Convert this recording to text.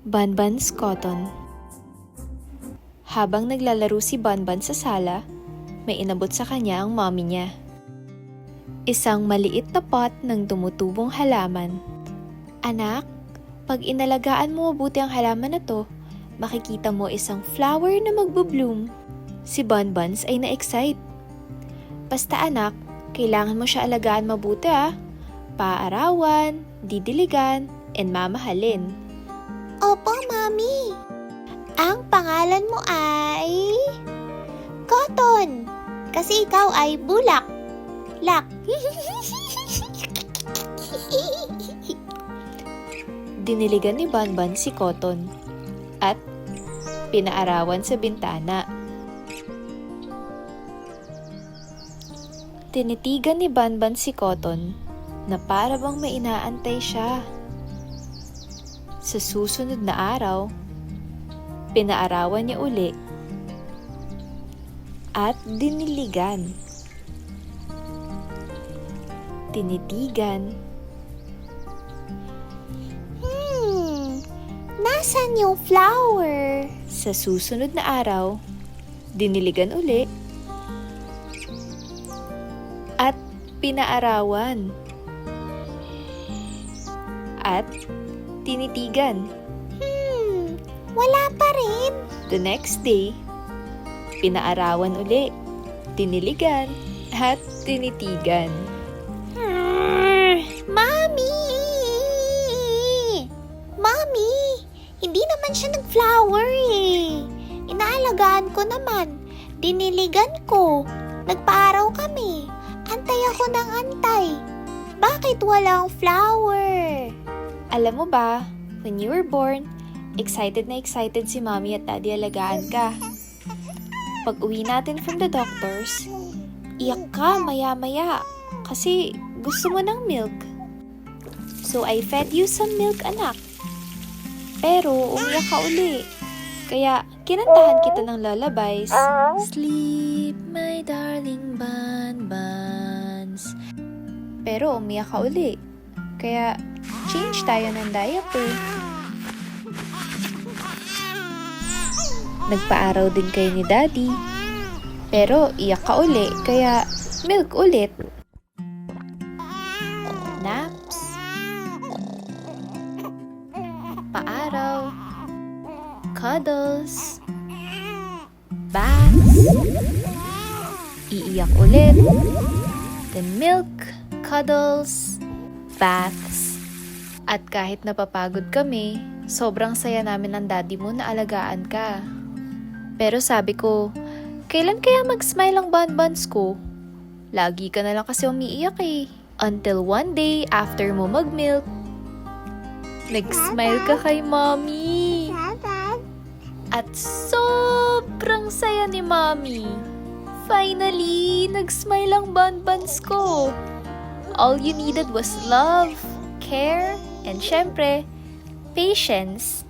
Banban's Cotton. Habang naglalaro si Banban sa sala, may inabot sa kanya ang mommy niya. Isang maliit na pot ng tumutubong halaman. Anak, pag inalagaan mo mabuti ang halaman na to, makikita mo isang flower na magbo-bloom. Si Banbans ay na-excite. Basta anak, kailangan mo siya alagaan mabuti Paarawan, didiligan, and mamahalin. Opo, Mami. Ang pangalan mo ay... Cotton. Kasi ikaw ay bulak. Lak. Diniligan ni Banban si Cotton at pinaarawan sa bintana. Tinitigan ni Banban si Cotton na para bang may inaantay siya. Sa susunod na araw, pinaarawan niya uli at diniligan. Tinitigan. Nasaan yung flower? Sa susunod na araw, diniligan uli at pinaarawan at tinitigan. Wala pa rin. The next day, pinaarawan uli, diniligan at tinitigan. Mami! Mami! Hindi naman siya nag-flower Inaalagaan ko naman. Diniligan ko. Nagpaaraw kami. Antay ako ng antay. Bakit walang flower? Alam mo ba, when you were born, excited na excited si mommy at daddy alagaan ka. Pag uwi natin from the doctors, iyak ka maya-maya kasi gusto mo ng milk. So I fed you some milk, anak. Pero umiyak ka uli. Kaya kinantahan kita ng lullabies. Sleep, my darling Banbans. Pero umiyak ka uli. Kaya change tayo ng diaper. Nagpaaraw din kayo ni daddy. Pero iyak ka uli. Kaya milk ulit. Naps. Paaraw. Cuddles. Baths. Iiyak ulit. Then milk, cuddles, baths. At kahit napapagod kami, sobrang saya namin ng daddy mo na alagaan ka. Pero sabi ko, kailan kaya mag-smile ang Banbans ko? Lagi ka na lang kasi umiiyak Until one day, after mo mag-milk, nag-smile ka kay mommy. At sobrang saya ni mommy. Finally, nag-smile ang Banbans ko. All you needed was love, care, and syempre, patience.